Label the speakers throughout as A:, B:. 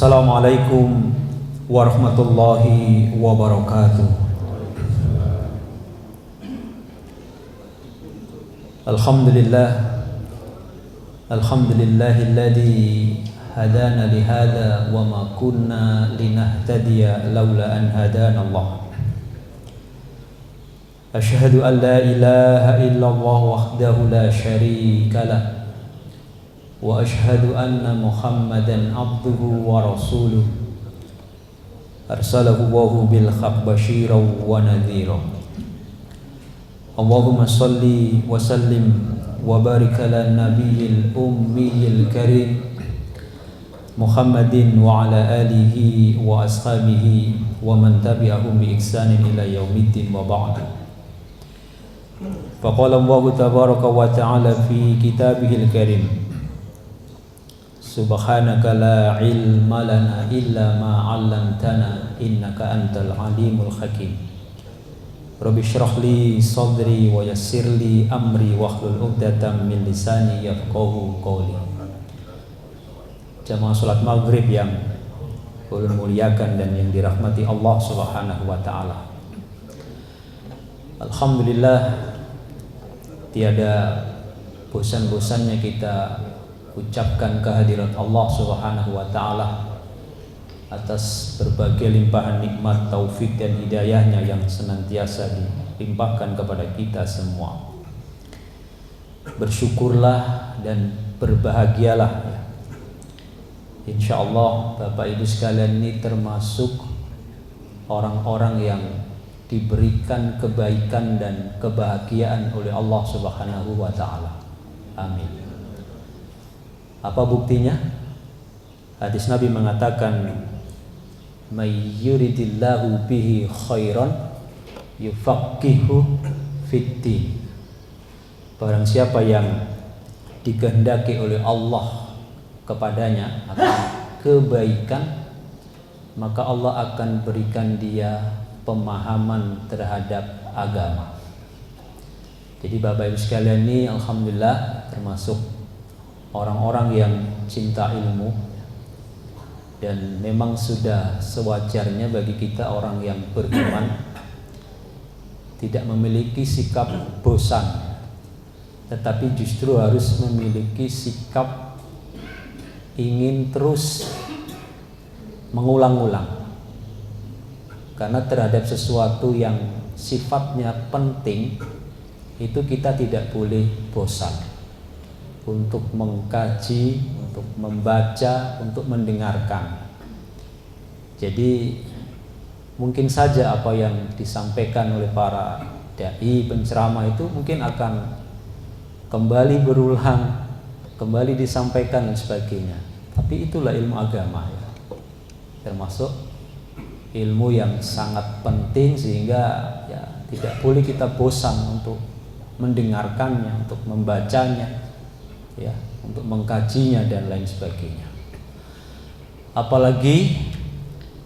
A: Assalamualaikum warahmatullahi wabarakatuh. Alhamdulillahilladzi hadana lihada wa ma kunna linahtadiya laula an hadana Allah. Asyhadu an la ilaha illallah wahdahu la syarika lah wa asyhadu anna Muhammadan abduhu wa rasuluh arsalahu Allahu bil haqqi basyiran wa nadhira. Allahumma shalli wa sallim wa barik ala nabiyil ummiyil karim Muhammadin wa ala alihi wa ashabihi wa man tabi'ahum bi ihsanin ila yaumiddin wa ba'd. Faqala Allah tabaraka wa ta'ala fi kitabihil karim Subhanaka la ilma lana illa ma 'allamtana innaka antal alimul hakim. Rabbi shrah li sadri wa yassir li amri wahlul 'uqdatam min lisani yafqahu qawli. Jamaah salat maghrib yang ulun muliakan dan yang dirahmati Allah Subhanahu wa taala. Alhamdulillah, tiada bosan-bosannya kita ucapkan kehadirat Allah Subhanahu wa taala atas berbagai limpahan nikmat, taufik dan hidayahnya yang senantiasa dilimpahkan kepada kita semua. Bersyukurlah dan berbahagialah ya. Insyaallah Bapak Ibu sekalian ini termasuk orang-orang yang diberikan kebaikan dan kebahagiaan oleh Allah Subhanahu wa taala. Amin. Apa buktinya? Hadis Nabi mengatakan, "May yuridillahu bihi khairan yufaqihu fiddin." Barang siapa yang dikehendaki oleh Allah kepadanya akan kebaikan, maka Allah akan berikan dia pemahaman terhadap agama. Jadi Bapak Ibu sekalian ini alhamdulillah termasuk orang-orang yang cinta ilmu, dan memang sudah sewajarnya bagi kita orang yang beriman tidak memiliki sikap bosan, tetapi justru harus memiliki sikap ingin terus mengulang-ulang. Karena terhadap sesuatu yang sifatnya penting itu kita tidak boleh bosan untuk mengkaji, untuk membaca, untuk mendengarkan. Jadi mungkin saja apa yang disampaikan oleh para dai penceramah itu mungkin akan kembali berulang, kembali disampaikan dan sebagainya. Tapi itulah ilmu agama ya. Termasuk ilmu yang sangat penting sehingga ya tidak boleh kita bosan untuk mendengarkannya, untuk membacanya, ya, untuk mengkajinya dan lain sebagainya. Apalagi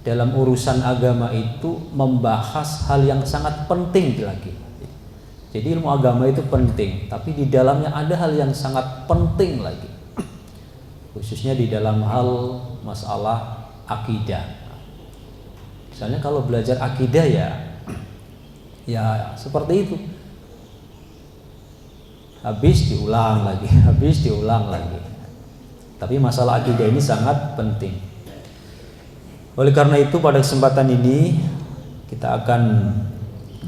A: dalam urusan agama itu membahas hal yang sangat penting lagi. Jadi ilmu agama itu penting, tapi di dalamnya ada hal yang sangat penting lagi, khususnya di dalam hal masalah akidah. Misalnya kalau belajar akidah ya seperti itu. Habis diulang lagi. Tapi masalah akidah ini sangat penting. Oleh karena itu pada kesempatan ini kita akan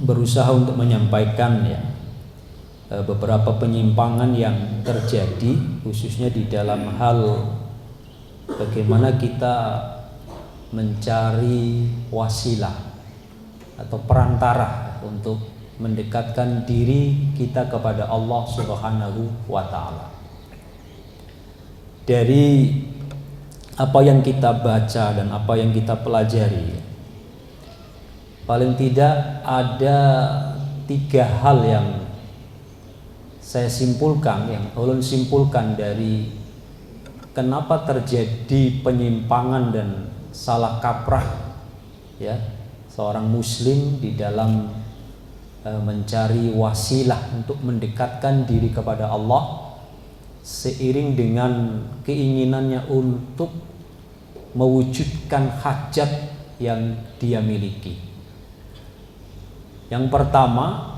A: berusaha untuk menyampaikan ya beberapa penyimpangan yang terjadi khususnya di dalam hal bagaimana kita mencari wasilah atau perantara untuk mendekatkan diri kita kepada Allah Subhanahu wa ta'ala. Dari apa yang kita baca dan apa yang kita pelajari, paling tidak ada 3 hal yang saya simpulkan, yang ulun simpulkan dari kenapa terjadi penyimpangan dan salah kaprah ya seorang muslim di dalam mencari wasilah untuk mendekatkan diri kepada Allah seiring dengan keinginannya untuk mewujudkan hajat yang dia miliki. Yang pertama,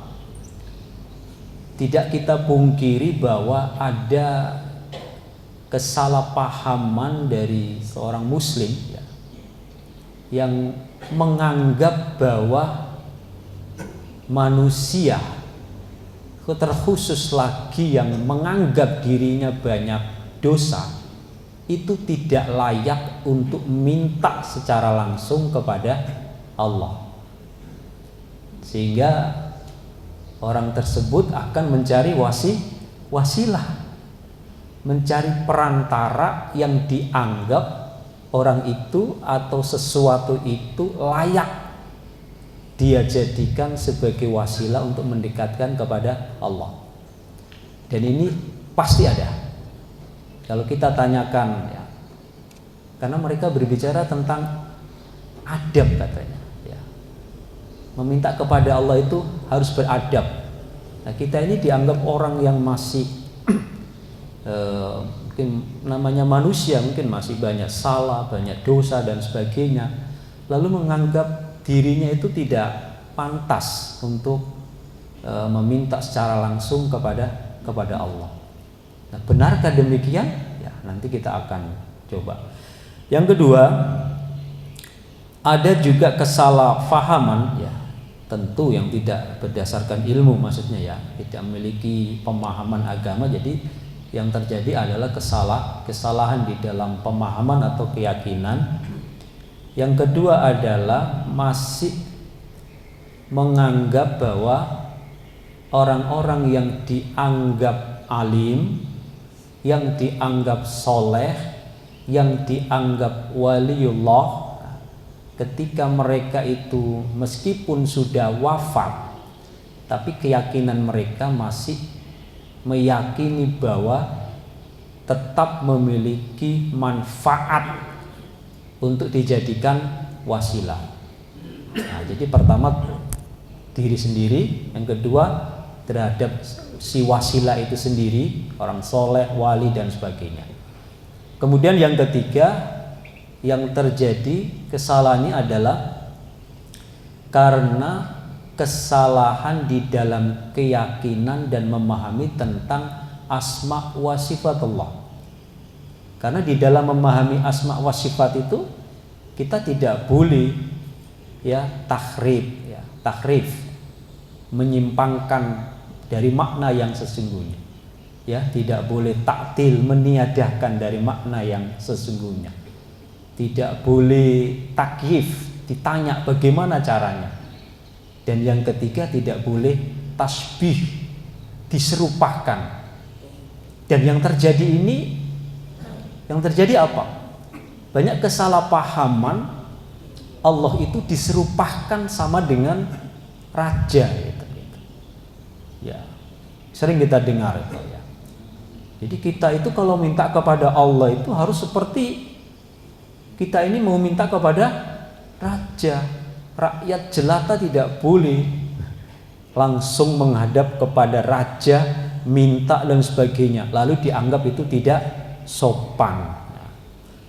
A: tidak kita pungkiri bahwa ada kesalahpahaman dari seorang muslim ya, yang menganggap bahwa manusia, terkhusus lagi yang menganggap dirinya banyak dosa, itu tidak layak untuk minta secara langsung kepada Allah. Sehingga orang tersebut akan mencari wasilah, mencari perantara yang dianggap orang itu atau sesuatu itu layak dia jadikan sebagai wasilah untuk mendekatkan kepada Allah. Dan ini pasti ada. Kalau kita tanyakan ya, karena mereka berbicara tentang adab katanya ya. Meminta kepada Allah itu harus beradab. Nah, kita ini dianggap orang yang masih mungkin namanya manusia, mungkin masih banyak salah, banyak dosa dan sebagainya, lalu menganggap dirinya itu tidak pantas untuk meminta secara langsung kepada Allah. Nah, benarkah demikian? Ya, nanti kita akan coba. Yang kedua, ada juga kesalahpahaman ya, tentu yang tidak berdasarkan ilmu, maksudnya ya, tidak memiliki pemahaman agama. Jadi yang terjadi adalah kesalahan di dalam pemahaman atau keyakinan. Yang kedua adalah masih menganggap bahwa orang-orang yang dianggap alim, yang dianggap soleh, yang dianggap waliullah, ketika mereka itu meskipun sudah wafat, tapi keyakinan mereka masih meyakini bahwa tetap memiliki manfaat untuk dijadikan wasilah. Nah, jadi pertama diri sendiri, yang kedua terhadap si wasilah itu sendiri, orang soleh, wali dan sebagainya. Kemudian yang ketiga yang terjadi kesalahannya adalah karena kesalahan di dalam keyakinan dan memahami tentang asma wa sifatullah. Karena di dalam memahami asma wa sifat itu kita tidak boleh ya tahrif, menyimpangkan dari makna yang sesungguhnya. Ya, tidak boleh taktil, meniadakan dari makna yang sesungguhnya. Tidak boleh takyif, ditanya bagaimana caranya. Dan yang ketiga tidak boleh tasbih, diserupakan. Dan yang terjadi apa? Banyak kesalahpahaman, Allah itu diserupakan sama dengan raja gitu. Ya, sering kita dengar itu ya. Jadi kita itu kalau minta kepada Allah itu harus seperti kita ini mau minta kepada raja. Rakyat jelata tidak boleh langsung menghadap kepada raja, minta dan sebagainya, lalu dianggap itu tidak sopan.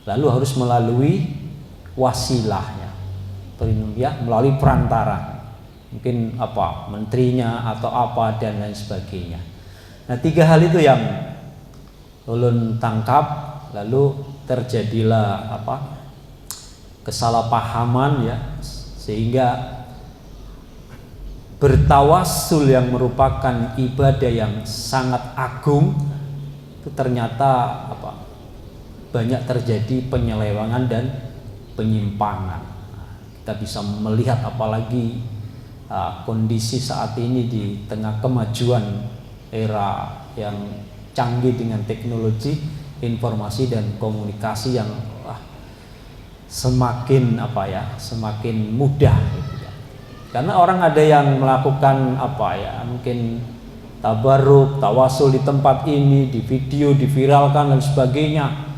A: Lalu harus melalui wasilahnya, ya, melalui perantara, mungkin apa, menterinya atau apa dan lain sebagainya. Nah, tiga hal itu yang ulun tangkap, lalu terjadilah kesalahpahaman ya, sehingga bertawassul yang merupakan ibadah yang sangat agung itu ternyata banyak terjadi penyelewengan dan penyimpangan. Kita bisa melihat apalagi kondisi saat ini di tengah kemajuan era yang canggih dengan teknologi informasi dan komunikasi yang semakin mudah gitu ya. Karena orang ada yang melakukan mungkin tabarruk, tawasul di tempat ini, di video, diviralkan dan sebagainya.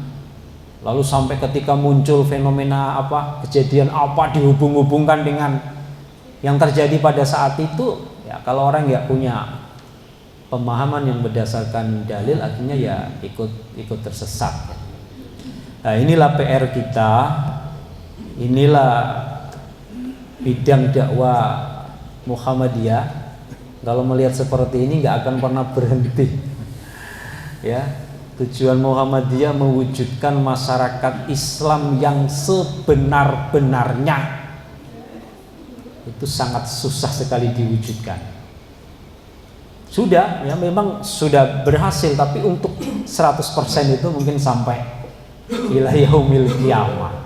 A: Lalu sampai ketika muncul fenomena kejadian dihubung-hubungkan dengan yang terjadi pada saat itu, ya kalau orang nggak punya pemahaman yang berdasarkan dalil, akhirnya ya ikut tersesat. Nah, inilah PR kita, inilah bidang dakwah Muhammadiyah. Kalau melihat seperti ini nggak akan pernah berhenti. Ya, tujuan Muhammadiyah mewujudkan masyarakat Islam yang sebenar-benarnya. Itu sangat susah sekali diwujudkan. Sudah, ya memang sudah berhasil, tapi untuk 100% itu mungkin sampai ila yaumil qiyamah.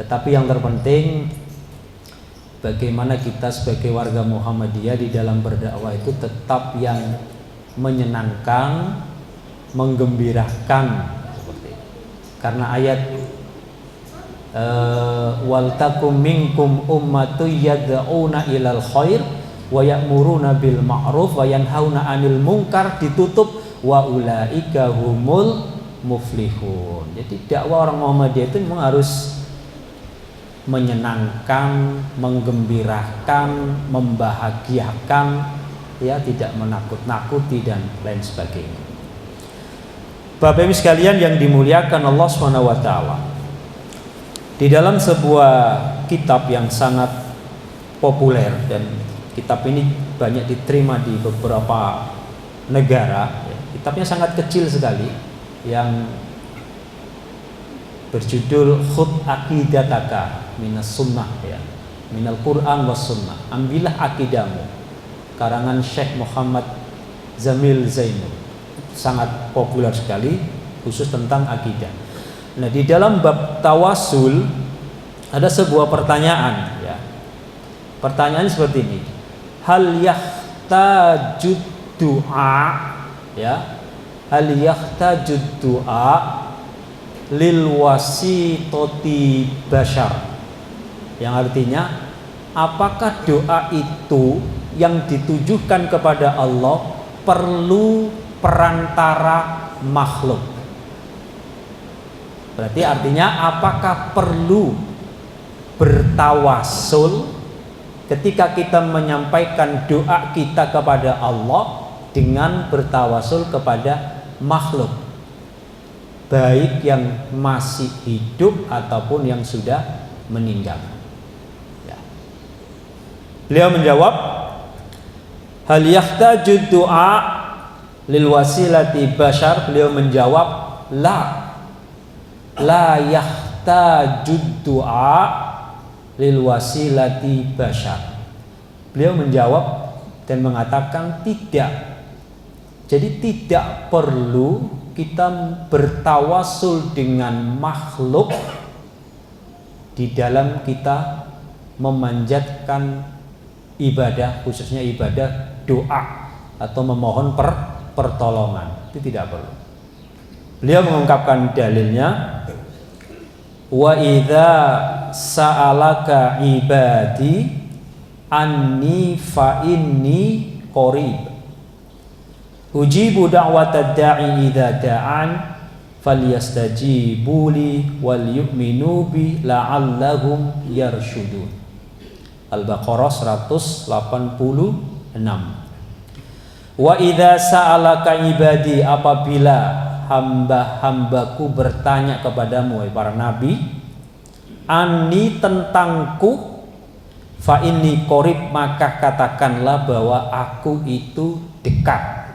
A: Tetapi yang terpenting bagaimana kita sebagai warga Muhammadiyah di dalam berdakwah itu tetap yang menyenangkan, menggembirakan seperti itu. Karena ayat wal takum minkum ummatu yad'una ilal khair wa ya'muruna bil ma'ruf wa yanhauna 'anil munkar ditutup wa ulaika humul muflihun. Jadi dakwah orang Muhammadiyah itu memang harus menyenangkan, menggembirakan, membahagiakan, ya, tidak menakut-nakuti dan lain sebagainya. Bapak Ibu sekalian yang dimuliakan Allah Subhanahu wa taala. Di dalam sebuah kitab yang sangat populer dan kitab ini banyak diterima di beberapa negara, ya, kitabnya sangat kecil sekali yang berjudul Khudh Aqidataka Minas Sunnah, ya, Minal Quran was Sunnah. Ambillah akidahmu, karangan Syekh Muhammad Zamil Zainul. Sangat populer sekali, khusus tentang akidah. Nah, di dalam bab tawasul ada sebuah pertanyaan, ya. Pertanyaan seperti ini. Hal yahtajud du'a, ya? Hal yahtajud du'a lil wasitoti bashar. Yang artinya, apakah doa itu yang ditujukan kepada Allah perlu perantara makhluk? Berarti artinya apakah perlu bertawasul ketika kita menyampaikan doa kita kepada Allah dengan bertawasul kepada makhluk, baik yang masih hidup ataupun yang sudah meninggal, ya. Beliau menjawab, hal yahtajud du'a lil wasilati bashar. Beliau menjawab, la yahtajud du'a lil wasilati bashar. Beliau menjawab dan mengatakan tidak. Jadi tidak perlu kita bertawasul dengan makhluk di dalam kita memanjatkan ibadah, khususnya ibadah doa atau memohon pertolongan. Itu tidak perlu. Beliau mengungkapkan dalilnya, wa idza sa'alaka ibadi anni fa inni qarib ujibu da'watad da'i idza da'an falyastajibu li wal yu'minu bi la'allahum yarshudun. Al-Baqarah 186. Wa idza sa'alaka ibadi, apabila hamba-hambaku bertanya kepadamu, para nabi, anni tentangku, fa inni qarib, maka katakanlah bahwa aku itu dekat.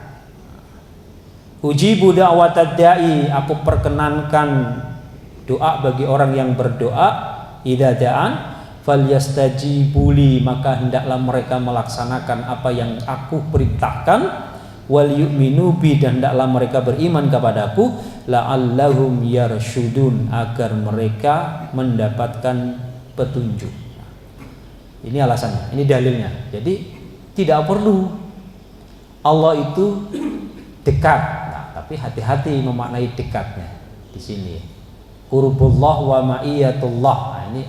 A: Ujibu da'watad da'i, aku perkenankan doa bagi orang yang berdoa, idza da'an falyastajibuli, maka hendaklah mereka melaksanakan apa yang aku perintahkan, wal yu'minu bi, dan hendaklah mereka beriman kepadaku, la'allahum yarshudun, agar mereka mendapatkan petunjuk. Ini alasannya, ini dalilnya. Jadi tidak perlu Allah itu dekat. Nah, tapi hati-hati memaknai dekatnya di sini. Qurbullah wa ma'iyatullah. Nah, ini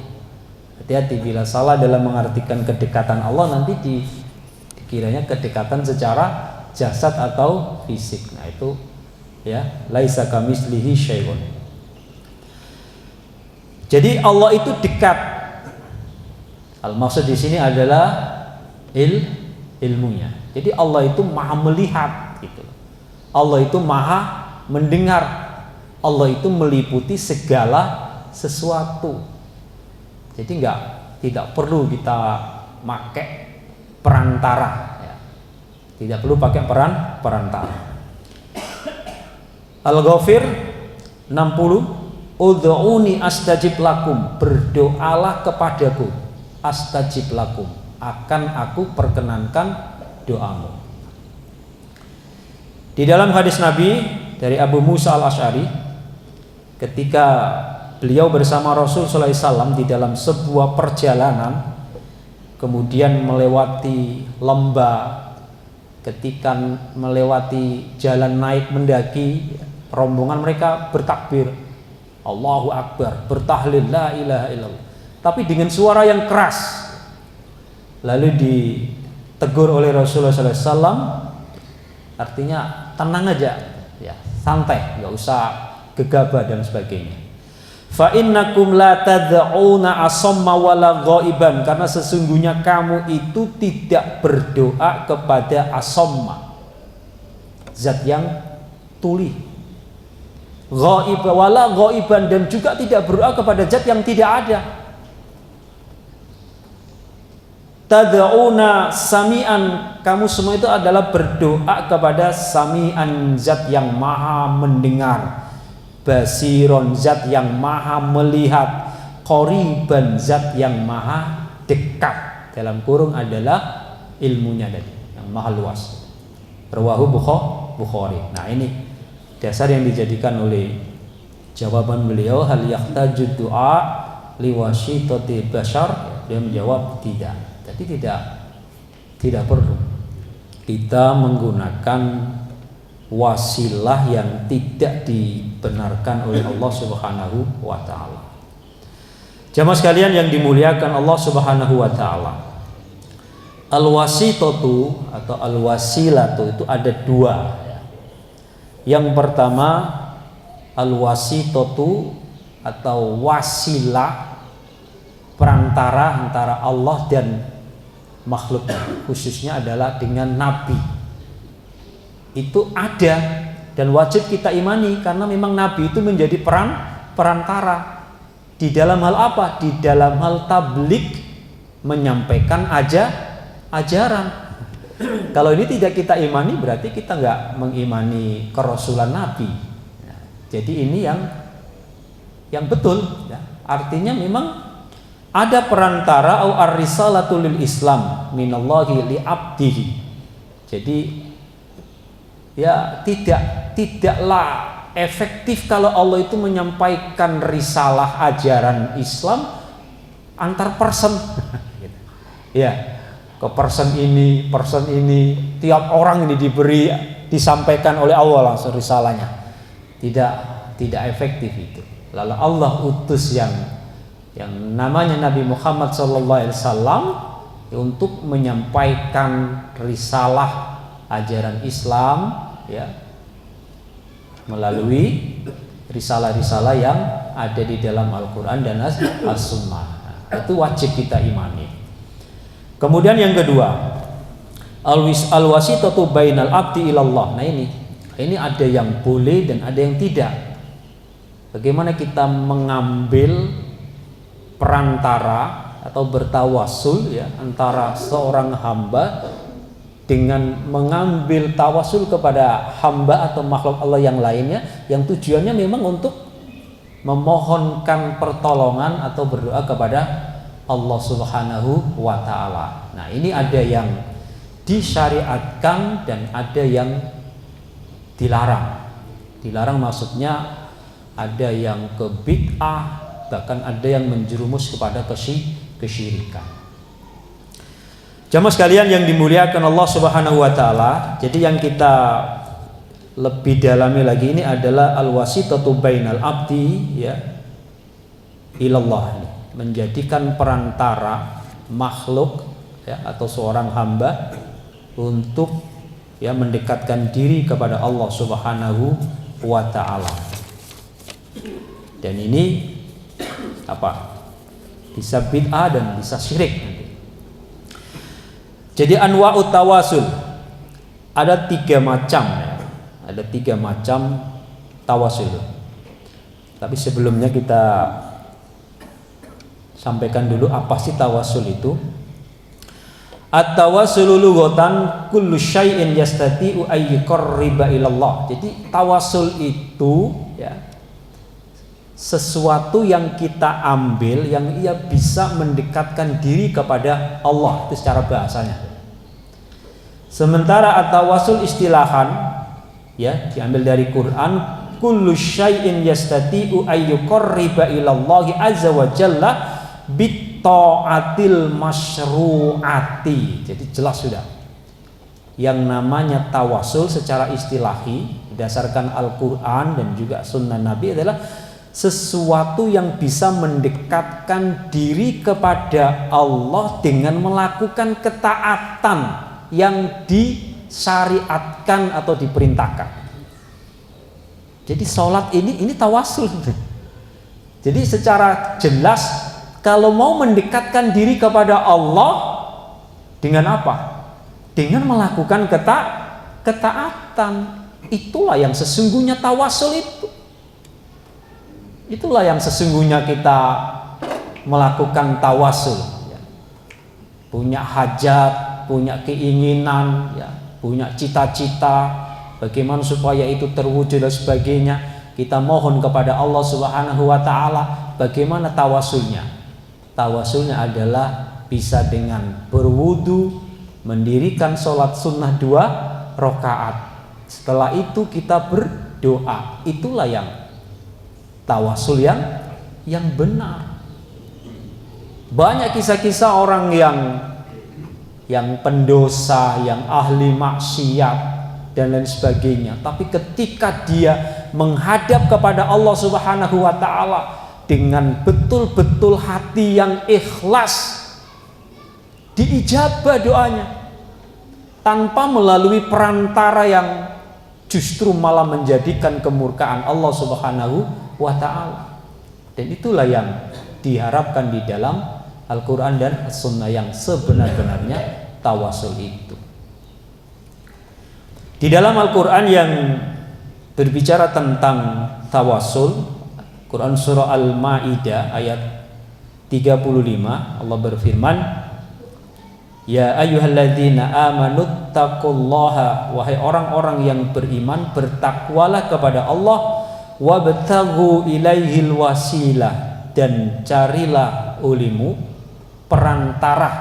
A: hati-hati bila salah dalam mengartikan kedekatan Allah, nanti dikiranya kedekatan secara jasad atau fisik. Nah, itu ya, laisa kamitslihi syai'un. Jadi Allah itu dekat. Al-maksud di sini adalah ilmunya. Jadi Allah itu maha melihat gitu. Allah itu maha mendengar. Allah itu meliputi segala sesuatu. Jadi tidak perlu kita pakai perantara ya. Tidak perlu pakai perantara. Al-Ghafir 60, ud'uni astajib lakum, berdoalah kepadaku, astajib lakum, akan aku perkenankan doamu. Di dalam hadis Nabi dari Abu Musa al-Asy'ari, ketika beliau bersama Rasul sallallahu alaihi wasallam di dalam sebuah perjalanan, kemudian melewati lembah, ketika melewati jalan naik mendaki, rombongan mereka bertakbir, Allahu Akbar, bertahlil la ilaha illallah, tapi dengan suara yang keras. Lalu ditegur oleh Rasulullah sallallahu alaihi wasallam, artinya tenang aja ya, santai, nggak usah gegabah dan sebagainya. Fa innakum la tad'una asamma wala ghaiban, karena sesungguhnya kamu itu tidak berdoa kepada asamma, zat yang tuli, ghaib wala ghaiban, dan juga tidak berdoa kepada zat yang tidak ada. Tad'una sami'an, kamu semua itu adalah berdoa kepada sami'an, zat yang maha mendengar, basiron, zat yang maha melihat, qoriban, zat yang maha dekat, dalam kurung adalah ilmunya tadi yang maha luas. Rawahu Bukhari. Nah, ini dasar yang dijadikan oleh jawaban beliau, hal yahtaju du'a liwasitati bashar. Dia menjawab tidak. Jadi tidak perlu kita menggunakan wasilah yang tidak dibenarkan oleh Allah Subhanahu wa taala. Jamaah sekalian yang dimuliakan Allah Subhanahu wa taala, al-wasitatu atau al-wasilatu itu ada dua ya. Yang pertama al-wasitatu atau wasilah, perantara antara Allah dan makhluknya, khususnya adalah dengan Nabi. Itu ada dan wajib kita imani, karena memang Nabi itu menjadi perantara di dalam hal apa? Di dalam hal tablik, menyampaikan ajaran. Kalau ini tidak kita imani, berarti kita nggak mengimani kerasulan Nabi. Jadi ini yang betul ya. Artinya memang ada perantara au ar-risalatu lil Islam minallahi li abdihi. Jadi ya tidaklah efektif kalau Allah itu menyampaikan risalah ajaran Islam antar person. Ya, ke person ini, tiap orang ini disampaikan oleh Allah langsung risalahnya. Tidak efektif itu. Lalu Allah utus yang namanya Nabi Muhammad SAW untuk menyampaikan risalah ajaran Islam ya, melalui risalah-risalah yang ada di dalam Al-Quran dan As-Sunnah. Itu wajib kita imani. Kemudian yang kedua, al-wasitatu bainal abdi ilallah. Nah ini ada yang boleh dan ada yang tidak. Bagaimana kita mengambil perantara atau bertawasul ya antara seorang hamba dengan mengambil tawasul kepada hamba atau makhluk Allah yang lainnya, yang tujuannya memang untuk memohonkan pertolongan atau berdoa kepada Allah Subhanahu wa taala. Nah, ini ada yang disyariatkan dan ada yang dilarang. Dilarang maksudnya ada yang ke bid'ah, bahkan ada yang menjerumus kepada kesyirikan. Jamaah sekalian yang dimuliakan Allah Subhanahu wa taala, jadi yang kita lebih dalami lagi ini adalah al-wasitatu bainal abdi ya ilallah, menjadikan perantara makhluk ya atau seorang hamba untuk ya mendekatkan diri kepada Allah Subhanahu wa taala. Dan ini bisa bid'ah dan bisa syirik nanti. Jadi anwa'ut tawasul ada 3 macam ya. Ada 3 macam tawasul. Tapi sebelumnya kita sampaikan dulu apa sih tawassul itu. At-tawassulu lughatan kullu syai'in yastati'u ay yuqarriba ilallah. Jadi tawassul itu ya sesuatu yang kita ambil yang ia bisa mendekatkan diri kepada Allah, itu secara bahasanya. Sementara at-tawassul istilahan ya diambil dari Quran, kullu syai'in yastati'u ay yuqarriba ilallahi azza wa jalla bitta'atil masyru'ati. Jadi jelas sudah. Yang namanya tawassul secara istilahi berdasarkan Al-Qur'an dan juga sunnah Nabi adalah sesuatu yang bisa mendekatkan diri kepada Allah dengan melakukan ketaatan yang disyariatkan atau diperintahkan. Jadi sholat ini tawassul. Jadi secara jelas kalau mau mendekatkan diri kepada Allah dengan apa? Dengan melakukan ketaatan. Itulah yang sesungguhnya tawassul itu. Itulah yang sesungguhnya kita melakukan tawassul. Punya hajat, punya keinginan, ya, punya cita-cita, bagaimana supaya itu terwujud dan sebagainya. Kita mohon kepada Allah Subhanahu wa taala. Bagaimana tawassulnya? Tawassulnya adalah bisa dengan berwudu, mendirikan sholat sunnah 2 rakaat. Setelah itu kita berdoa. Itulah yang tawassul yang benar. Banyak kisah-kisah orang yang pendosa, yang ahli maksiat dan lain sebagainya. Tapi ketika dia menghadap kepada Allah Subhanahu wa taala dengan betul-betul hati yang ikhlas, diijabah doanya tanpa melalui perantara yang justru malah menjadikan kemurkaan Allah Subhanahu wa ta'ala. Dan itulah yang diharapkan di dalam Al-Quran dan As-Sunnah yang sebenar-benarnya tawassul itu. Di dalam Al-Quran yang berbicara tentang tawassul, Quran surah Al-Maidah ayat 35, Allah berfirman, ya ayyuhalladzina amanu taqullaha, wahai orang-orang yang beriman, bertakwalah kepada Allah, wabtaghu ilaihil wasilah, dan carilah olehmu perantara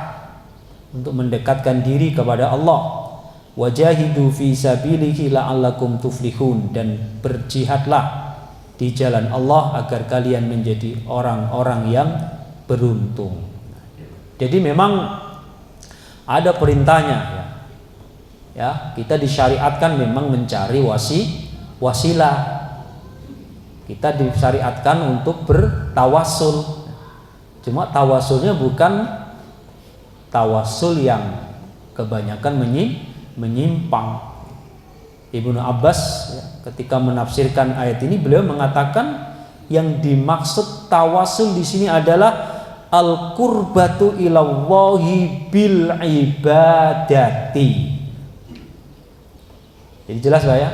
A: untuk mendekatkan diri kepada Allah, wajahidu fi sabilihi la'allakum tuflihun, dan berjihadlah di jalan Allah agar kalian menjadi orang-orang yang beruntung. Jadi memang ada perintahnya ya, kita disyariatkan memang mencari wasilah. Kita disyariatkan untuk bertawassul. Cuma tawassulnya bukan tawassul yang kebanyakan menyimpang. Ibnu Abbas ya, ketika menafsirkan ayat ini, beliau mengatakan yang dimaksud tawassul di sini adalah al-qurbatu ilallahi bil ibadati. Jadi jelas gak ya?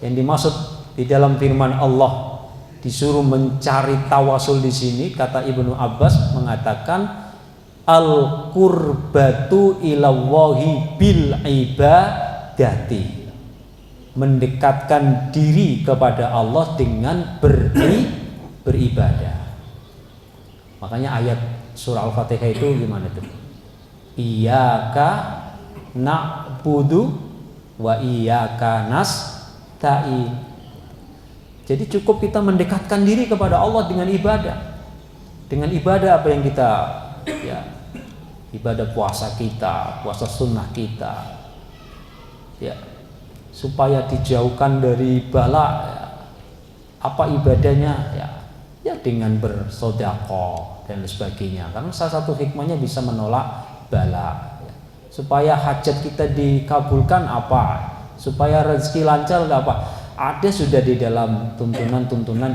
A: Yang dimaksud di dalam firman Allah disuruh mencari tawassul di sini, kata Ibnu Abbas mengatakan al-qurbatu ilallahi bil ibadati, mendekatkan diri kepada Allah dengan beribadah. Makanya ayat surah Al-Fatihah itu gimana tuh? Iyyaka na'budu wa iyyaka nasta'in. Jadi cukup kita mendekatkan diri kepada Allah dengan ibadah. Dengan ibadah apa yang kita ya, ibadah puasa kita, puasa sunnah kita. Ya, supaya dijauhkan dari bala ya. Apa ibadahnya ya dengan bersedekah dan sebagainya, karena salah satu hikmahnya bisa menolak bala ya. Supaya hajat kita dikabulkan apa, supaya rezeki lancar apa, ada sudah di dalam tuntunan-tuntunan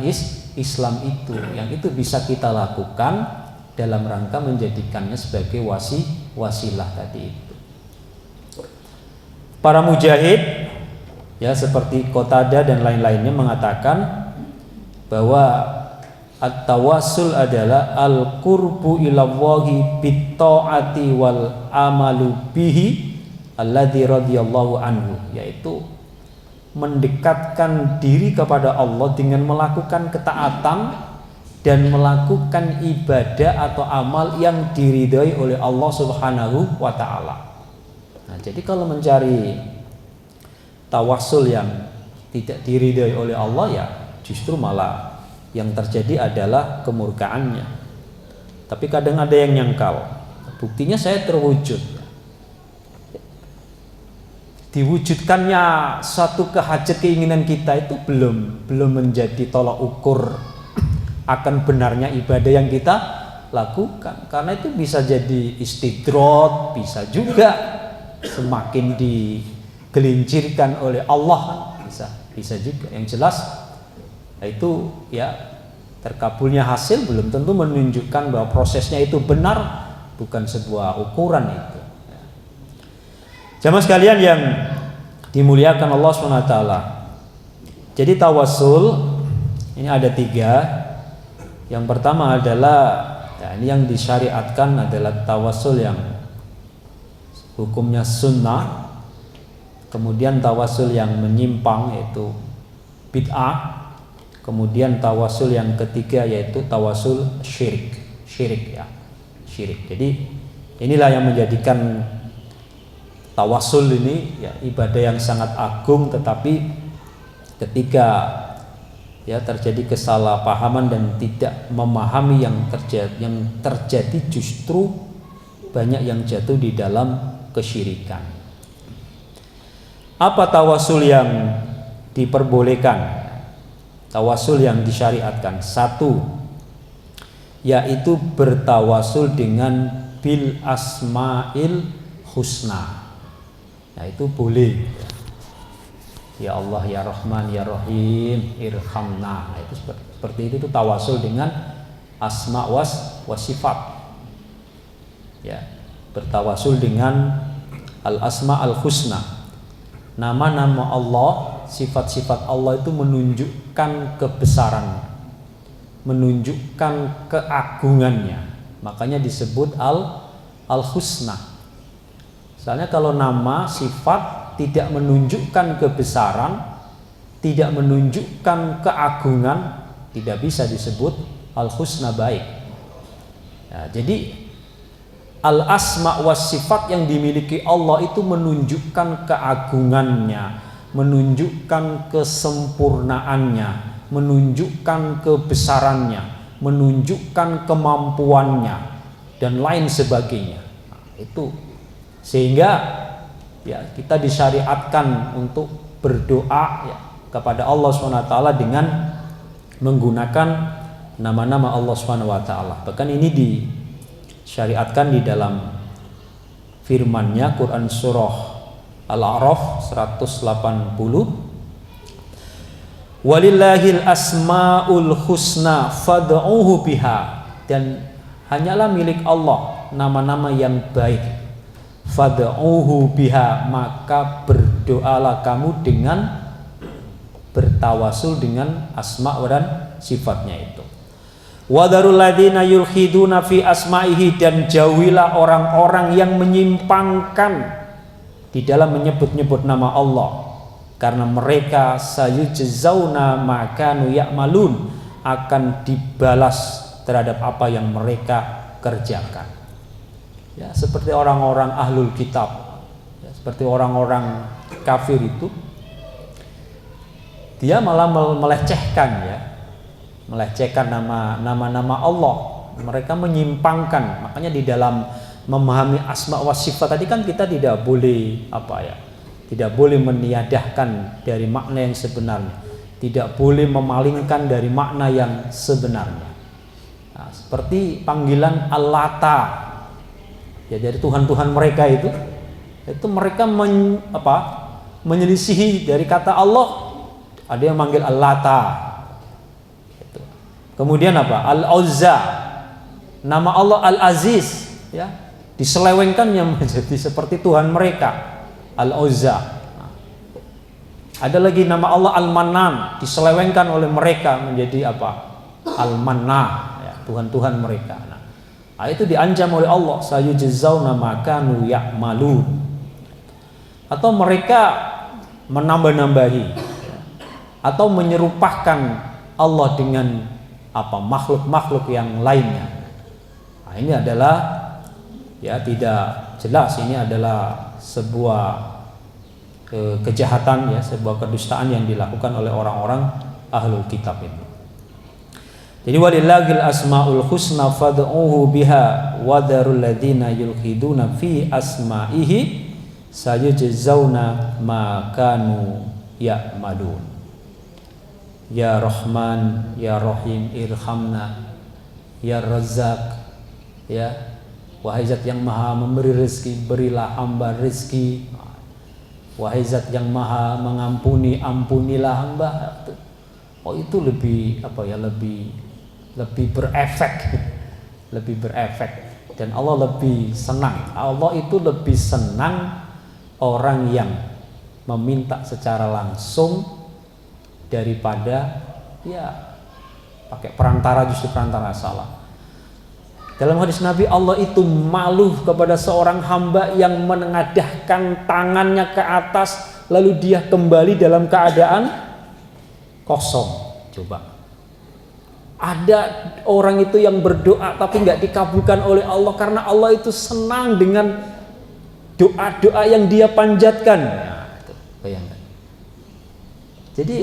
A: Islam itu, yang itu bisa kita lakukan dalam rangka menjadikannya sebagai wasilah tadi itu. Para mujahid ya seperti Qatadah dan lain-lainnya mengatakan bahwa at-tawassul adalah al-qurbu ilallahi bit-ta'ati wal amalu bihi alladzi radhiyallahu anhu, yaitu mendekatkan diri kepada Allah dengan melakukan ketaatan dan melakukan ibadah atau amal yang diridhai oleh Allah Subhanahu wa taala. Nah, jadi kalau mencari tawassul yang tidak diridhai oleh Allah, ya justru malah yang terjadi adalah kemurkaannya. Tapi kadang ada yang nyangkal, buktinya saya terwujud. Diwujudkannya satu kehajat keinginan kita itu belum menjadi tolak ukur akan benarnya ibadah yang kita lakukan. Karena itu bisa jadi istidrot, bisa juga semakin digelincirkan oleh Allah, bisa juga. Yang jelas itu ya terkabulnya hasil belum tentu menunjukkan bahwa prosesnya itu benar, bukan sebuah ukuran itu. Jamaah sekalian yang dimuliakan Allah SWT. Jadi tawassul ini ada 3. Yang pertama adalah ya, ini yang disyariatkan adalah tawassul yang hukumnya sunnah. Kemudian tawassul yang menyimpang yaitu bid'ah. Kemudian tawassul yang ketiga yaitu tawassul syirik. Syirik. Jadi inilah yang menjadikan tawassul ini ya ibadah yang sangat agung, tetapi ketika ya terjadi kesalahpahaman dan tidak memahami yang terjadi justru banyak yang jatuh di dalam kesyirikan. Apa tawassul yang diperbolehkan? Tawassul yang disyariatkan. 1, yaitu bertawassul dengan bil asma'il husna. Nah itu boleh. Ya Allah, ya Rahman, ya Rahim, irhamna. Nah, itu seperti itu tawassul dengan asma wa sifat. Ya, bertawassul dengan al asma al husna. Nama-nama Allah, sifat-sifat Allah itu menunjukkan kebesaran, menunjukkan keagungannya. Makanya disebut al husna. Misalnya kalau nama, sifat tidak menunjukkan kebesaran, tidak menunjukkan keagungan, tidak bisa disebut al-husna baik. Ya, jadi al-asma was sifat yang dimiliki Allah itu menunjukkan keagungannya, menunjukkan kesempurnaannya, menunjukkan kebesarannya, menunjukkan kemampuannya dan lain sebagainya. Nah, itu sehingga ya kita disyariatkan untuk berdoa ya kepada Allah SWT dengan menggunakan nama-nama Allah SWT. Bahkan ini disyariatkan di dalam firman-Nya Quran surah Al-A'raf 180. Walillahil asmaul husna fad'uhu biha, dan hanyalah milik Allah nama-nama yang baik. Fad'uhu biha, maka berdoalah kamu dengan bertawasul dengan asma dan sifatnya itu. Wadarul ladzina yulhiduna fi asma'ihi, dan jauhilah orang-orang yang menyimpangkan di dalam menyebut-nyebut nama Allah, karena mereka sayujzauna ma kanu ya'malun, akan dibalas terhadap apa yang mereka kerjakan. Ya, seperti orang-orang ahlul kitab, ya, seperti orang-orang kafir itu, dia malah melecehkan nama-nama Allah. Mereka menyimpangkan. Makanya di dalam memahami asma wa sifat tadi kan kita tidak boleh tidak boleh meniadahkan dari makna yang sebenarnya, tidak boleh memalingkan dari makna yang sebenarnya. Nah, seperti panggilan Al-Lata. Ya, dari Tuhan-Tuhan mereka itu mereka menyelisihi dari kata Allah. Ada yang manggil Al-Lata. Kemudian Al-Uzza. Nama Allah Al-Aziz, ya, diselewengkannya menjadi seperti Tuhan mereka, Al-Uzza. Ada lagi nama Allah Al-Mannan, diselewengkan oleh mereka menjadi apa? Al-Manna, ya, Tuhan-Tuhan mereka. Nah, itu diancam oleh Allah, sayujzauna ma kanu ya'malun. Atau mereka menambah-nambahi atau menyerupakan Allah dengan apa? Makhluk-makhluk yang lainnya. Nah, ini adalah ya tidak jelas, ini adalah sebuah kejahatan, ya, sebuah kedustaan yang dilakukan oleh orang-orang ahlul kitab ini. Jadi walillahil asmaul husna fad'uhu biha wadarul ladzina yulhiduna fi asma'ihi sayujzauna ma kanu ya'malun. Ya Rahman, ya Rahim, irhamna, ya Razzaq, ya wahai zat yang maha memberi rezeki, berilah hamba rezeki. Wahai zat yang maha mengampuni, ampunilah hamba. Oh, itu lebih apa ya, lebih berefek, lebih berefek. Dan Allah lebih senang. Allah itu lebih senang orang yang meminta secara langsung daripada ya pakai perantara, justru perantara salah. Dalam hadis Nabi, Allah itu malu kepada seorang hamba yang menengadahkan tangannya ke atas lalu dia kembali dalam keadaan kosong. Coba, ada orang itu yang berdoa tapi nggak dikabulkan oleh Allah karena Allah itu senang dengan doa-doa yang dia panjatkan. Nah, itu, bayangkan. Jadi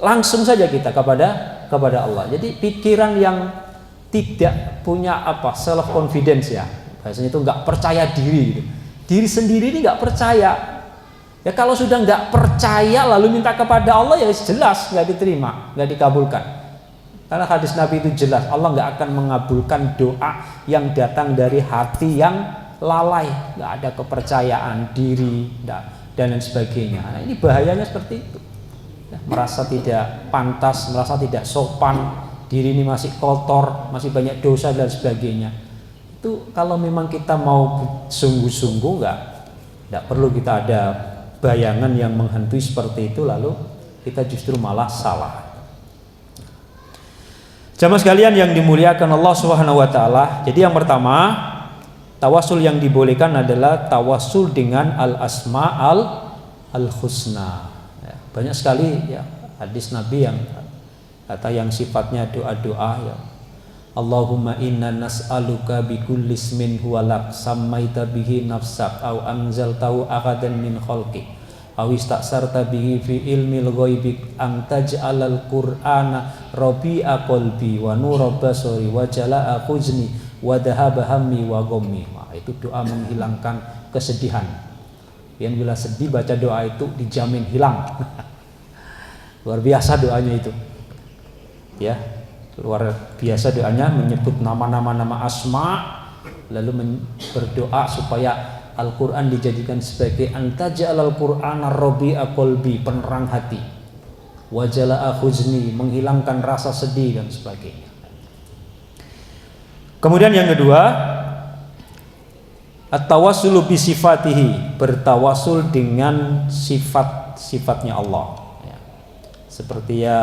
A: langsung saja kita kepada Allah. Jadi pikiran yang tidak punya apa, self confidence, ya, bahasanya itu nggak percaya diri gitu. Diri sendiri ini nggak percaya. Ya kalau sudah nggak percaya lalu minta kepada Allah, ya jelas nggak diterima, nggak dikabulkan. Karena hadis Nabi itu jelas, Allah nggak akan mengabulkan doa yang datang dari hati yang lalai, nggak ada kepercayaan diri dan lain sebagainya. Nah, ini bahayanya seperti itu. Ya, merasa tidak pantas, merasa tidak sopan, diri ini masih kotor, masih banyak dosa dan sebagainya. Itu kalau memang kita mau sungguh-sungguh, nggak perlu kita ada bayangan yang menghantui seperti itu lalu kita justru malah salah. Jamaah sekalian yang dimuliakan Allah Subhanahu wa taala. Jadi yang pertama, tawasul yang dibolehkan adalah tawasul dengan al-asma al-husna. Ya, banyak sekali ya hadis Nabi yang kata yang sifatnya doa-doa, ya. Allahumma inna nas'aluka bikulli ismin huwa lak sammaita bihi nafsak au anzaltahu ahadan min khalqik aw istaksarta bihi fi ilmil ghaibik an taj'alal qur'ana rabi'a qalbi wa nura basari wa jala'a huzni wa dhahaba hammi wa ghammi. Nah, itu doa menghilangkan kesedihan. Yang bila sedih baca doa itu dijamin hilang. Luar biasa doanya itu. Ya, luar biasa doanya, menyebut nama asma lalu berdoa supaya Al-Qur'an dijadikan sebagai antaja'al Qur'ana rabi'a qalbi, penerang hati, wajala'a huzni, menghilangkan rasa sedih dan sebagainya. Kemudian yang kedua, at-tawassulu bi sifatihi, bertawasul dengan sifat-sifatnya Allah, ya. Seperti ya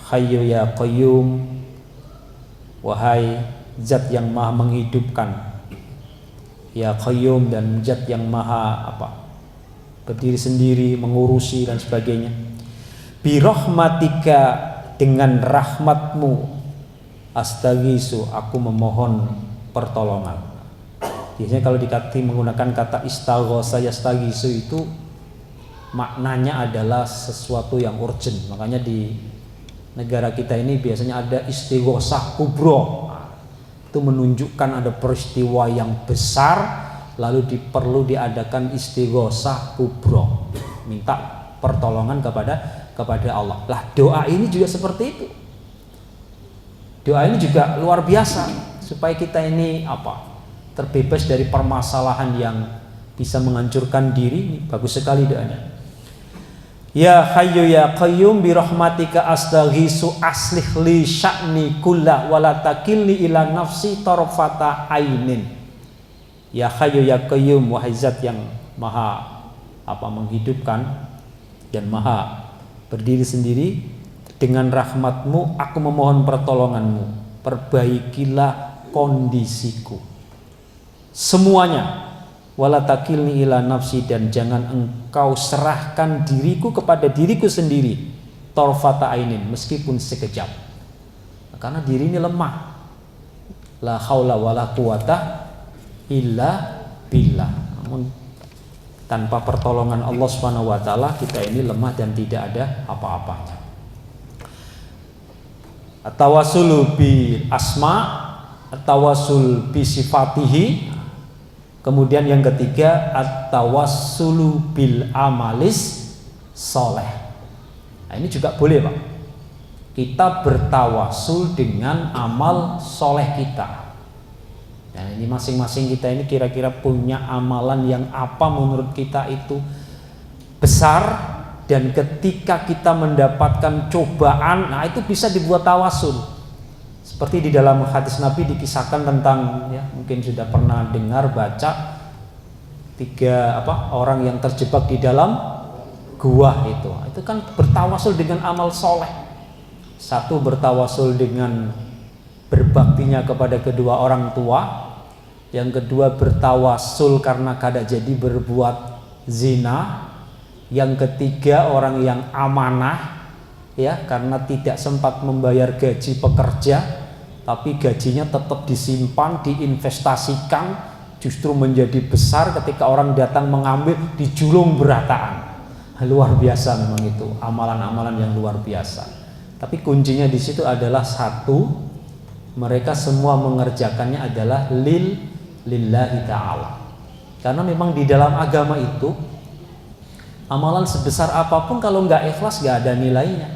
A: Hayyu ya Qayyum, wahai zat yang maha menghidupkan, ya Qayyum, dan zat yang maha apa, berdiri sendiri, mengurusi dan sebagainya. Bi rahmatika, dengan rahmatmu, astaghisu, aku memohon pertolongan. Biasanya kalau menggunakan kata istaghasa yastaghisu itu maknanya adalah sesuatu yang urgent. Makanya di negara kita ini biasanya ada istighosah kubro. Nah, itu menunjukkan ada peristiwa yang besar lalu perlu diadakan istighosah kubro, minta pertolongan kepada Allah. Lah doa ini juga seperti itu. Doa ini juga luar biasa supaya kita ini apa, terbebas dari permasalahan yang bisa menghancurkan diri. Ini bagus sekali doanya. Ya Hayyu ya Qayyum bi rahmatika astaghisu aslih li sya'ni kullah wa la takilni ila nafsi tarfata ainin. Ya Hayyu ya Qayyum, wahai zat yang maha apa menghidupkan, dan maha berdiri sendiri. Dengan rahmatmu aku memohon pertolonganmu, perbaikilah kondisiku semuanya. Wala takilni ila nafsi, dan jangan engkau serahkan diriku kepada diriku sendiri, torfata ainin, meskipun sekejap, karena diri ini lemah. La haula wala quwata illa billah. Namun tanpa pertolongan Allah Subhanahu wa taala kita ini lemah dan tidak ada apa-apanya. At-tawassulu bi asma, at-tawassul bi sifatihi. Kemudian yang ketiga, at-tawassulu bil amalis soleh. Nah, ini juga boleh Pak. Kita bertawassul dengan amal soleh kita. Nah, ini masing-masing kita ini kira-kira punya amalan yang apa menurut kita itu besar, dan ketika kita mendapatkan cobaan, nah itu bisa dibuat tawassul. Seperti di dalam hadis Nabi dikisahkan tentang, ya mungkin sudah pernah dengar baca, orang yang terjebak di dalam gua itu kan bertawassul dengan amal soleh. Satu, bertawassul dengan berbaktinya kepada kedua orang tua. Yang kedua, bertawassul karena kada jadi berbuat zina. Yang ketiga, orang yang amanah, ya, karena tidak sempat membayar gaji pekerja, tapi gajinya tetap disimpan, diinvestasikan, justru menjadi besar ketika orang datang mengambil, dijulung berataan. Luar biasa memang itu, amalan-amalan yang luar biasa. Tapi kuncinya di situ adalah satu, mereka semua mengerjakannya adalah lillahi ta'ala. Karena memang di dalam agama itu amalan sebesar apapun kalau nggak ikhlas nggak ada nilainya.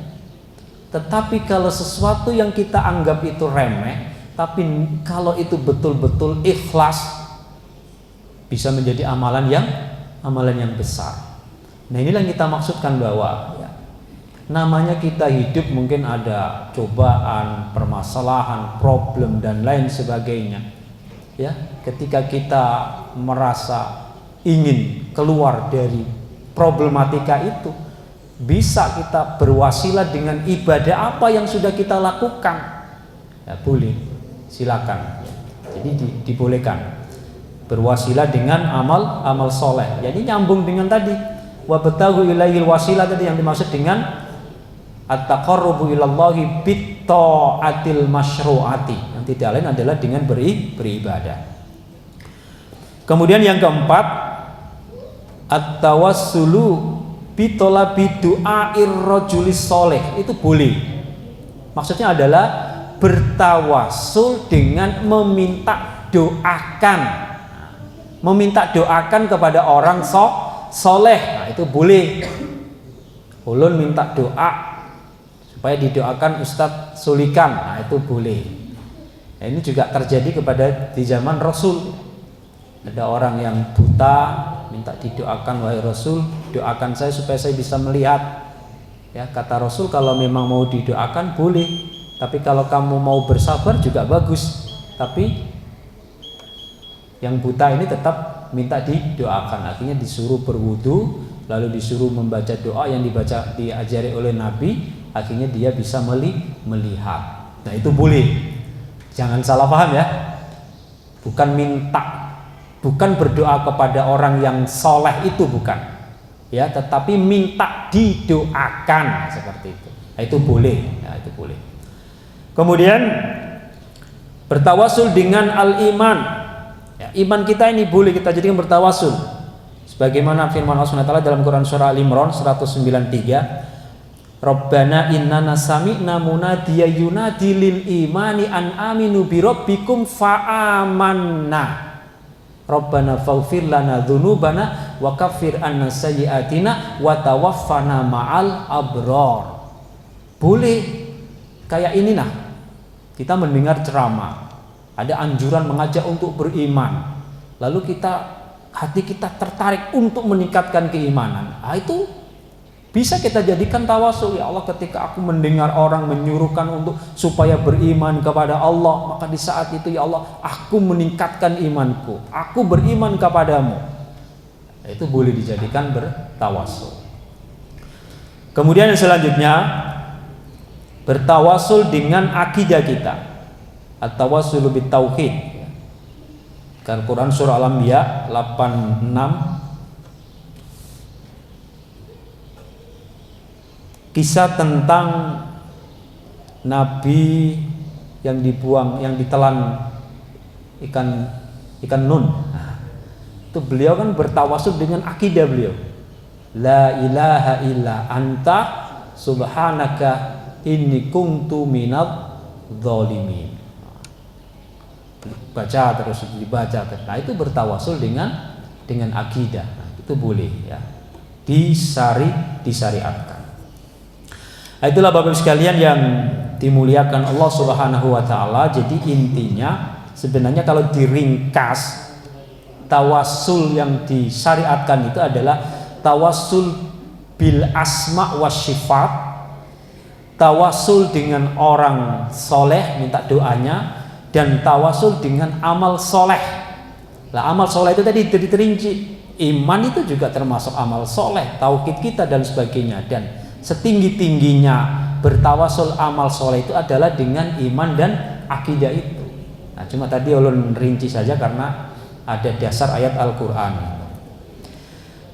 A: Tetapi kalau sesuatu yang kita anggap itu remeh, tapi kalau itu betul-betul ikhlas, bisa menjadi amalan yang besar. Nah, inilah yang kita maksudkan bahwa ya, namanya kita hidup mungkin ada cobaan, permasalahan, problem dan lain sebagainya. Ya, ketika kita merasa ingin keluar dari problematika itu, bisa kita berwasilah dengan ibadah apa yang sudah kita lakukan. Ya, boleh, silakan. Jadi dibolehkan berwasilah dengan amal soleh. Jadi nyambung dengan tadi wabtaghu ilaihil wasilah tadi yang dimaksud dengan at-taqarrubu ilallahi bitta'atil masyru'ati. Yang tidak lain adalah dengan beribadah. Kemudian yang keempat, at-tawassulu bitolabi du'air rajulis soleh. Itu boleh. Maksudnya adalah bertawassul dengan meminta doakan kepada orang soleh. Nah, itu boleh. Ulun minta doa supaya didoakan Ustadz Sulikan. Nah, itu boleh. Nah, ini juga terjadi kepada di zaman Rasul. Ada orang yang buta minta didoakan, wahai Rasul, doakan saya supaya saya bisa melihat. Ya, kata Rasul, kalau memang mau didoakan boleh, tapi kalau kamu mau bersabar juga bagus. Tapi yang buta ini tetap minta didoakan. Artinya disuruh berwudu, lalu disuruh membaca doa yang diajari oleh Nabi, akhirnya dia bisa melihat. Nah, itu boleh. Jangan salah paham ya. Bukan berdoa kepada orang yang soleh itu, bukan. Ya, tetapi minta didoakan seperti itu. Nah, itu boleh. Ya, itu boleh. Kemudian bertawassul dengan al-iman. Ya, iman kita ini boleh kita jadikan bertawassul. Sebagaimana firman Allah SWT dalam Quran surah Al-Imran 193, Rabbana innana sami'na munadiya yunadi lil imani an aminu bi rabbikum fa'amanna. Rabbana faghfir lana dzunubana wa kaffir anna sayyi'atina wa tawaffana ma'al abrar. Boleh kayak ini nah. Kita mendengar ceramah, ada anjuran mengajak untuk beriman. Lalu hati kita tertarik untuk meningkatkan keimanan. Nah, itu bisa kita jadikan tawassul. Ya Allah, ketika aku mendengar orang menyuruhkan untuk supaya beriman kepada Allah, maka di saat itu ya Allah, aku meningkatkan imanku, aku beriman kepadamu. Itu boleh dijadikan bertawassul. Kemudian yang selanjutnya, bertawasul dengan akidah kita. At-tawassul bitauhid. Kan Quran surah Al-Anbiya 86, kisah tentang Nabi yang dibuang, yang ditelan ikan nun. Nah, itu beliau kan bertawasul dengan akidah beliau. La ilaha illa anta subhanaka inni kuntu minadz dzalimin. Baca terus, dibaca terus. Nah, itu bertawasul dengan akidah. Nah, itu boleh ya. Disyariatkan. Nah, itulah Bapak sekalian yang dimuliakan Allah Subhanahu wa taala. Jadi intinya sebenarnya kalau diringkas, tawassul yang disyariatkan itu adalah tawassul bil asma was sifat, tawassul dengan orang soleh minta doanya, dan tawassul dengan amal soleh. Lah amal soleh itu tadi terinci, iman itu juga termasuk amal soleh, tauhid kita dan sebagainya. Dan setinggi-tingginya bertawasul amal soleh itu adalah dengan iman dan akidah itu. Nah, cuma tadi ulun rinci saja karena ada dasar ayat Al-Quran.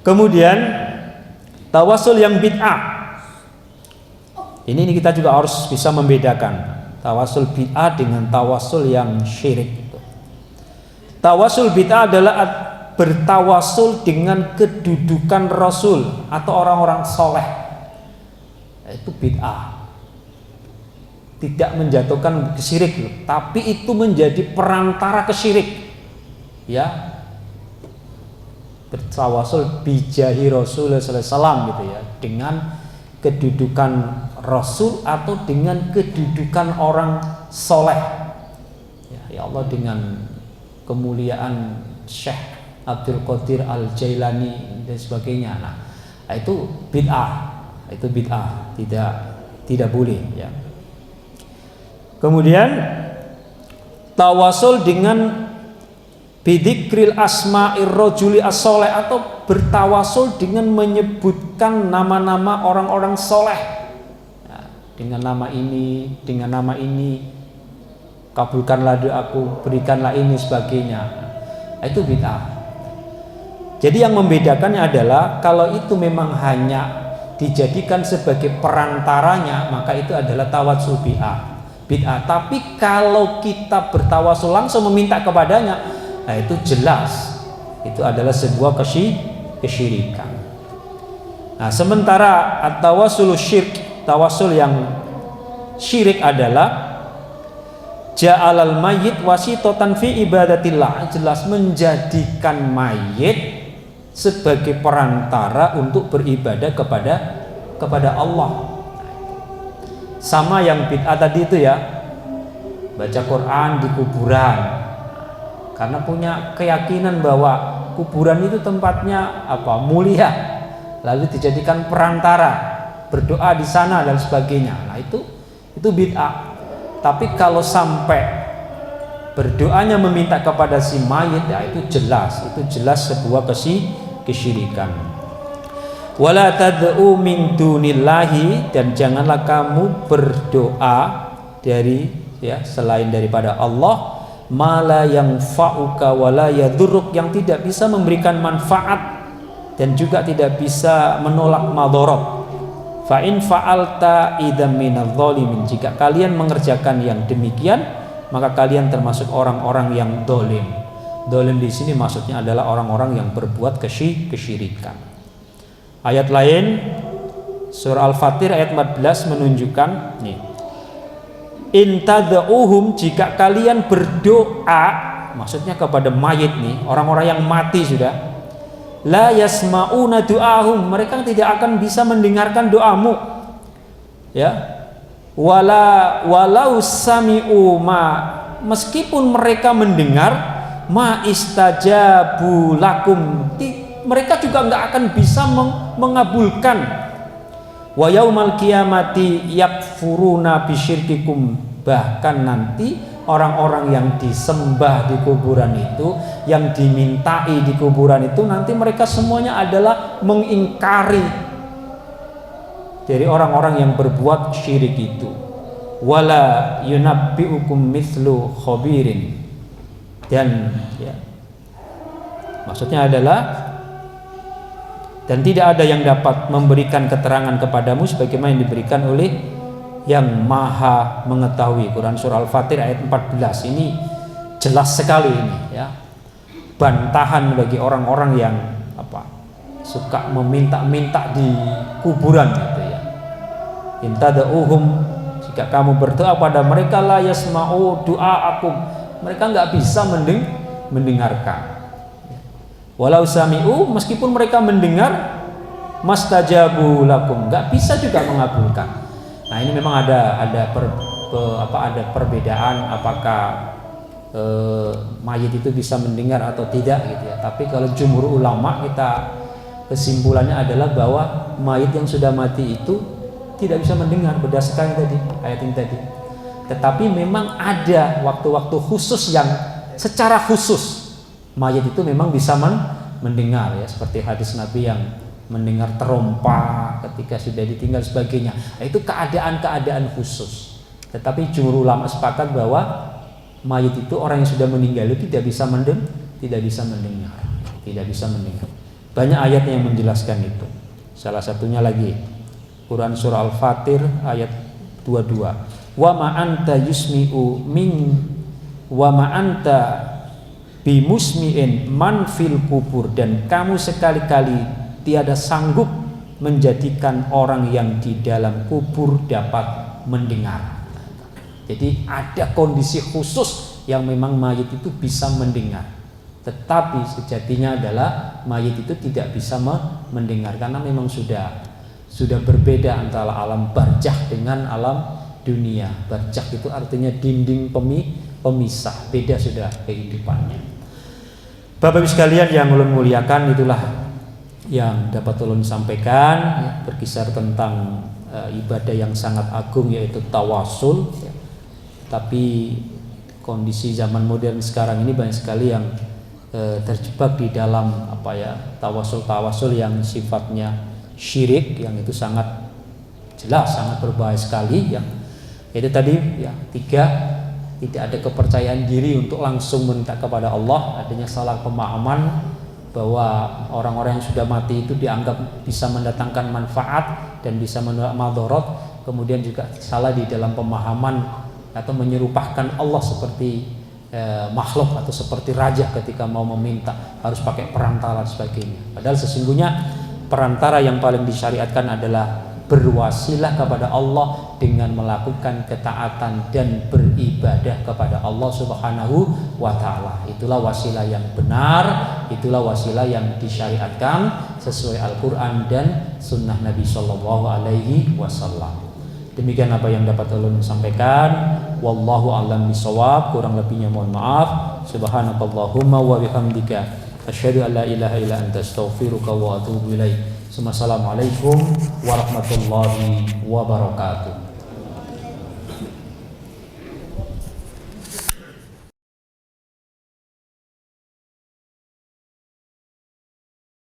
A: Kemudian tawasul yang bid'ah, ini kita juga harus bisa membedakan tawasul bid'ah dengan tawasul yang syirik. Tawasul bid'ah adalah bertawasul dengan kedudukan Rasul atau orang-orang soleh. Itu bid'ah, tidak menjatuhkan ke syirik, tapi itu menjadi perantara ke syirik. Ya, bertawasul bijahi Rasulullah SAW gitu ya, dengan kedudukan Rasul atau dengan kedudukan orang soleh. Ya Allah, dengan kemuliaan Syekh Abdul Qadir Al-Jailani dan sebagainya. Nah, itu bid'ah. Itu bid'ah, tidak boleh ya. Kemudian tawasul dengan bidzikril asma'ir rajuli as-soleh, atau bertawasul dengan menyebutkan nama-nama orang-orang soleh ya, dengan nama ini kabulkanlah doaku, berikanlah ini sebagainya. Nah, itu bid'ah. Jadi yang membedakannya adalah kalau itu memang hanya dijadikan sebagai perantaranya, maka itu adalah tawasul bid'ah. Tapi kalau kita bertawasul langsung meminta kepadanya, nah itu jelas itu adalah sebuah kesyirikan. Nah, sementara at-tawassul syirk, tawasul yang syirik adalah ja'alal mayyit wasitatan fi ibadatillah, jelas menjadikan mayit sebagai perantara untuk beribadah kepada Allah. Sama yang bid'ah tadi itu ya, baca Quran di kuburan, karena punya keyakinan bahwa kuburan itu tempatnya mulia, lalu dijadikan perantara, berdoa di sana dan sebagainya. Nah, itu bid'ah. Tapi kalau sampai berdoanya meminta kepada si mayit, ya itu jelas sebuah kesyirikan. Wala tad'u min dunillahi, dan janganlah kamu berdoa dari selain daripada Allah, mala yang fa'uka wala yadurruk, yang tidak bisa memberikan manfaat dan juga tidak bisa menolak madharat. Fa in fa'alta idzam minadh dhalimin, jika kalian mengerjakan yang demikian maka kalian termasuk orang-orang yang dolim. Dolim di sini maksudnya adalah orang-orang yang berbuat kesyirikan. Ayat lain surah Al-Fatir ayat 14 menunjukkan nih, in tad'uhum, jika kalian berdoa, maksudnya kepada mayit nih, orang-orang yang mati sudah, la yasma'una du'ahum, mereka tidak akan bisa mendengarkan doamu. Ya, walau sami'u ma, meskipun mereka mendengar, ma istajabu lakum, mereka juga nggak akan bisa mengabulkan. Wa yaumal qiyamati yakfuruna bisyirkikum, bahkan nanti orang-orang yang disembah di kuburan itu, yang dimintai di kuburan itu, nanti mereka semuanya adalah mengingkari dari orang-orang yang berbuat syirik itu. Wala yunabbi'ukum mithlu khabirin. Dan ya, maksudnya adalah dan tidak ada yang dapat memberikan keterangan kepadamu sebagaimana yang diberikan oleh yang maha mengetahui. Quran surah Al-Fatir ayat 14 ini jelas sekali ini ya, bantahan bagi orang-orang yang suka meminta-minta di kuburan gitu ya. Intada'uhum, jika kamu berdoa pada mereka, la yasma'u du'aakum, mereka nggak bisa mendengarkan. Walau sami'u, meskipun mereka mendengar, mastajabu lakum, nggak bisa juga mengabulkan. Nah ini memang ada perbedaan apakah mayit itu bisa mendengar atau tidak gitu ya. Tapi kalau jumhur ulama, kita kesimpulannya adalah bahwa mayit yang sudah mati itu tidak bisa mendengar berdasarkan tadi ayat ini tadi. Tetapi memang ada waktu-waktu khusus yang secara khusus mayit itu memang bisa mendengar ya, seperti hadis Nabi yang mendengar terompa ketika sudah ditinggal sebagainya. Nah, itu keadaan-keadaan khusus. Tetapi jumhur ulama sepakat bahwa mayit itu orang yang sudah meninggal itu tidak bisa mendengar. Banyak ayatnya yang menjelaskan itu. Salah satunya lagi Quran surah Al-Fatir ayat 22. Wa ma anta yusmi'u min wa ma anta bimusmi'in man fil kubur, dan kamu sekali-kali tiada sanggup menjadikan orang yang di dalam kubur dapat mendengar. Jadi ada kondisi khusus yang memang mayit itu bisa mendengar. Tetapi sejatinya adalah mayit itu tidak bisa mendengar karena memang sudah berbeda antara alam barzah dengan alam dunia. Barzah itu artinya dinding pemisah, beda sudah kehidupannya. Bapak Ibu sekalian yang ulun muliakan, itulah yang dapat ulun sampaikan ya, berkisar tentang ibadah yang sangat agung yaitu tawasul ya. Tapi kondisi zaman modern sekarang ini banyak sekali yang terjebak di dalam tawasul yang sifatnya syirik, yang itu sangat jelas sangat berbahaya sekali ya. Itu tadi ya, 3, tidak ada kepercayaan diri untuk langsung minta kepada Allah, adanya salah pemahaman bahwa orang-orang yang sudah mati itu dianggap bisa mendatangkan manfaat dan bisa menolak madharat. Kemudian juga salah di dalam pemahaman atau menyerupakan Allah seperti makhluk atau seperti raja ketika mau meminta harus pakai perantara dan sebagainya. Padahal sesungguhnya perantara yang paling disyariatkan adalah berwasilah kepada Allah dengan melakukan ketaatan dan beribadah kepada Allah Subhanahu wa ta'ala. Itulah wasilah yang benar, itulah wasilah yang disyariatkan sesuai Al-Quran dan sunnah Nabi Sallallahu Alaihi Wasallam. Demikian apa yang dapat ulun sampaikan. Wallahu a'lam bishawab. Kurang lebihnya mohon maaf. Subhanakallahumma wa bihamdika asyhadu an la ilaha illa anta astaghfiruka wa atubu ilaik. Assalamualaikum warahmatullahi wabarakatuh.